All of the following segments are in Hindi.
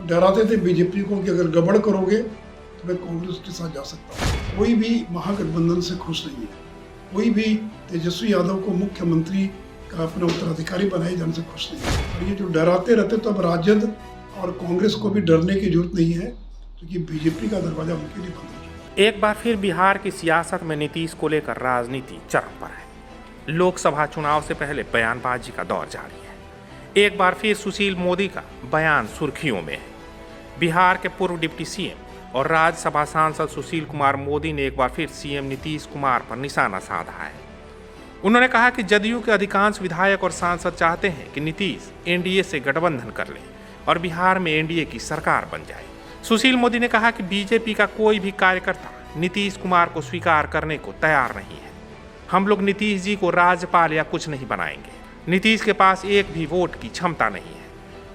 डराते थे बीजेपी को कि अगर गड़बड़ करोगे तो मैं कांग्रेस के साथ जा सकता हूँ। कोई भी महागठबंधन से खुश नहीं है, कोई भी तेजस्वी यादव को मुख्यमंत्री का अपना उत्तराधिकारी बनाए जाने से खुश नहीं है। और ये जो डराते रहते, तो अब राजद और कांग्रेस को भी डरने की जरूरत नहीं है, क्योंकि बीजेपी का दरवाजा उनके लिए बंद हो चुका है। एक बार फिर बिहार की सियासत में नीतीश को लेकर राजनीति चरम पर है। लोकसभा चुनाव से पहले बयानबाजी का दौर जारी है। एक बार फिर सुशील मोदी का बयान सुर्खियों में है। बिहार के पूर्व डिप्टी सीएम और राज्यसभा सांसद सुशील कुमार मोदी ने एक बार फिर सीएम नीतीश कुमार पर निशाना साधा है। उन्होंने कहा कि जदयू के अधिकांश विधायक और सांसद चाहते हैं कि नीतीश एनडीए से गठबंधन कर ले और बिहार में एनडीए की सरकार बन जाए। सुशील मोदी ने कहा कि बीजेपी का कोई भी कार्यकर्ता नीतीश कुमार को स्वीकार करने को तैयार नहीं है। हम लोग नीतीश जी को राज्यपाल या कुछ नहीं बनाएंगे। नीतीश के पास एक भी वोट की क्षमता नहीं है।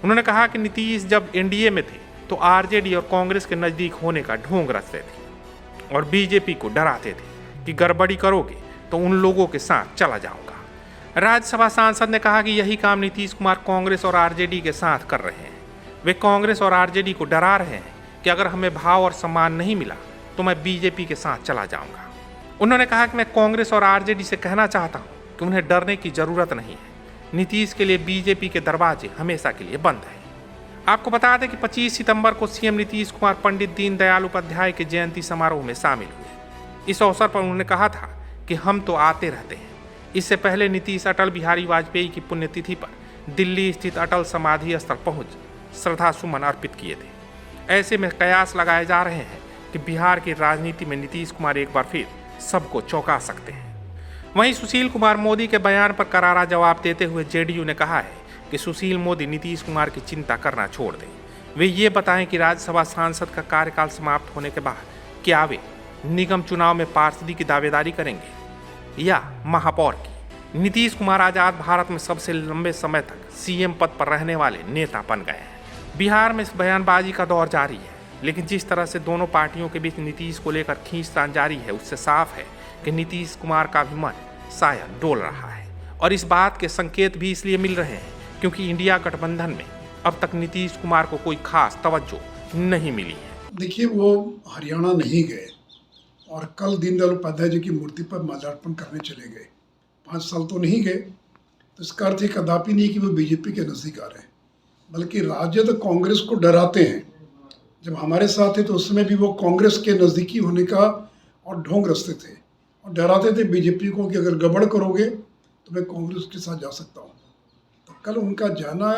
उन्होंने कहा कि नीतीश जब एनडीए में थे तो आरजेडी और कांग्रेस के नज़दीक होने का ढोंग रचते थे और बीजेपी को डराते थे कि गड़बड़ी करोगे तो उन लोगों के साथ चला जाऊंगा। राज्यसभा सांसद ने कहा कि यही काम नीतीश कुमार कांग्रेस और आरजेडी के साथ कर रहे हैं। वे कांग्रेस और आरजेडी को डरा रहे हैं कि अगर हमें भाव और सम्मान नहीं मिला तो मैं बीजेपी के साथ चला जाऊंगा। उन्होंने कहा कि मैं कांग्रेस और आरजेडी से कहना चाहता हूं कि उन्हें डरने की जरूरत नहीं है। नीतीश के लिए बीजेपी के दरवाजे हमेशा के लिए बंद हैं। आपको बता दें कि 25 सितंबर को सीएम नीतीश कुमार पंडित दीनदयाल उपाध्याय के जयंती समारोह में शामिल हुए। इस अवसर पर उन्होंने कहा था कि हम तो आते रहते हैं। इससे पहले नीतीश अटल बिहारी वाजपेयी की पुण्यतिथि पर दिल्ली स्थित अटल समाधि स्थल पहुंच श्रद्धा सुमन अर्पित किए थे। ऐसे में कयास लगाए जा रहे हैं कि बिहार की राजनीति में नीतीश कुमार एक बार फिर सबको चौंका सकते हैं। वहीं सुशील कुमार मोदी के बयान पर करारा जवाब देते हुए जेडीयू ने कहा है कि सुशील मोदी नीतीश कुमार की चिंता करना छोड़ दें। वे ये बताएं कि राज्यसभा सांसद का कार्यकाल समाप्त होने के बाद क्या वे निगम चुनाव में पार्षदी की दावेदारी करेंगे या महापौर की। नीतीश कुमार आजाद भारत में सबसे लंबे समय तक सीएम पद पर रहने वाले नेता बन गए हैं। बिहार में इस बयानबाजी का दौर जारी है, लेकिन जिस तरह से दोनों पार्टियों के बीच नीतीश को लेकर खींचतान जारी है, उससे साफ है कि नीतीश कुमार का भी मन शायद डोल रहा है। और इस बात के संकेत भी इसलिए मिल रहे हैं क्योंकि इंडिया गठबंधन में अब तक नीतीश कुमार को कोई खास तवज्जो नहीं मिली है। देखिए, वो हरियाणा नहीं गए और कल दीनदयाल उपाध्याय जी की मूर्ति पर माल्यार्पण करने चले गए। 5 साल तो नहीं गए, तो इसका अर्थ कदापि नहीं कि वो बीजेपी के नज़दीक आ रहे हैं, बल्कि राजद कांग्रेस को डराते हैं। जब हमारे साथ थे तो उस समय भी वो कांग्रेस के नज़दीकी होने का और ढोंग रचते थे और डराते थे बीजेपी को कि अगर गड़बड़ करोगे तो मैं कांग्रेस के साथ जा सकता हूँ। तो कल उनका जाना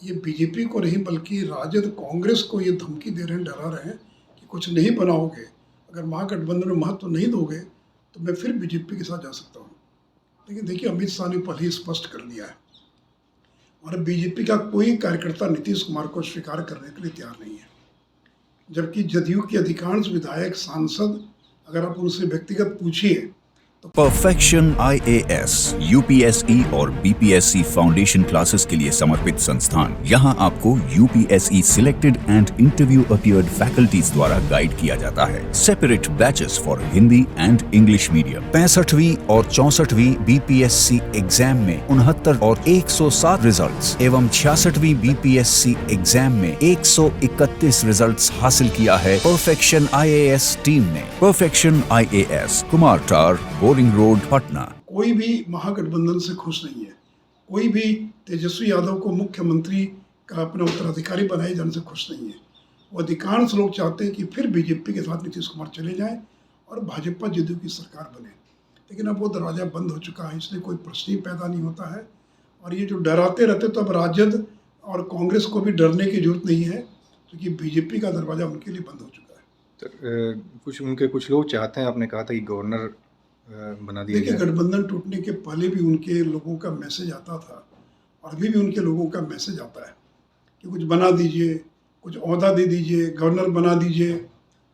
ये बीजेपी को नहीं बल्कि राजद कांग्रेस को ये धमकी दे रहे हैं, डरा रहे हैं कि कुछ नहीं बनाओगे, अगर महागठबंधन में महत्व नहीं दोगे तो मैं फिर बीजेपी के साथ जा सकता हूँ। लेकिन देखिए, अमित शाह ने पहले ही स्पष्ट कर दिया है और बीजेपी का कोई कार्यकर्ता नीतीश कुमार को स्वीकार करने के लिए तैयार नहीं है। जबकि जदयू के अधिकांश विधायक, सांसद, अगर आप उनसे व्यक्तिगत पूछिए तो परफेक्शन IAS, UPSE और BPSC फाउंडेशन क्लासेस के लिए समर्पित संस्थान। यहाँ आपको UPSE selected and interview appeared faculties द्वारा गाइड किया जाता है। Separate batches for Hindi and English medium. 65वीं और 64वीं BPSC एग्जाम में 69 और 107 रिजल्ट्स एवं 66वीं BPSC एग्जाम में 131 रिजल्ट्स हासिल किया है परफेक्शन IAS टीम ने। परफेक्शन IAS, कुमार टार, बोरिंग रोड, पटना। कोई भी महागठबंधन से खुश नहीं है, कोई भी तेजस्वी यादव को मुख्यमंत्री का अपना उत्तराधिकारी बनाए जाने से खुश नहीं है। वो अधिकांश लोग चाहते हैं कि फिर बीजेपी के साथ नीतीश कुमार चले जाएं और भाजपा जदयू की सरकार बने। लेकिन अब वो दरवाज़ा बंद हो चुका है, इसलिए कोई प्रश्न ही पैदा नहीं होता है। और ये जो डराते रहते, तो अब राजद और कांग्रेस को भी डरने की जरूरत नहीं है, क्योंकि बीजेपी का दरवाज़ा उनके लिए बंद हो चुका है। तो कुछ लोग चाहते हैं, आपने कहा था कि गवर्नर बना दिया। देखिए, गठबंधन टूटने के पहले भी उनके लोगों का मैसेज आता था और अभी भी उनके लोगों का मैसेज आता है कि कुछ बना दीजिए, कुछ ओहदा दे दीजिए, गवर्नर बना दीजिए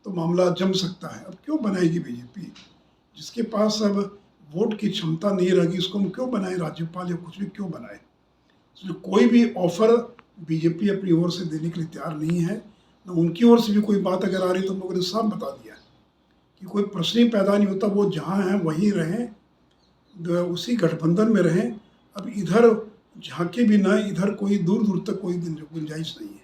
तो मामला जम सकता है। अब क्यों बनाएगी बीजेपी? जिसके पास अब वोट की क्षमता नहीं रहेगी उसको हम क्यों बनाए राज्यपाल या कुछ भी क्यों बनाए? इसलिए कोई भी ऑफर बीजेपी अपनी ओर से देने के लिए तैयार नहीं है, न उनकी ओर से भी कोई बात अगर आ रही तो हम लोगों ने साफ बता दिया कि कोई प्रश्न ही पैदा नहीं होता। वो जहाँ हैं वहीं रहें, उसी गठबंधन में रहें। अब इधर झांके भी ना, इधर कोई दूर दूर तक कोई गुंजाइश नहीं है।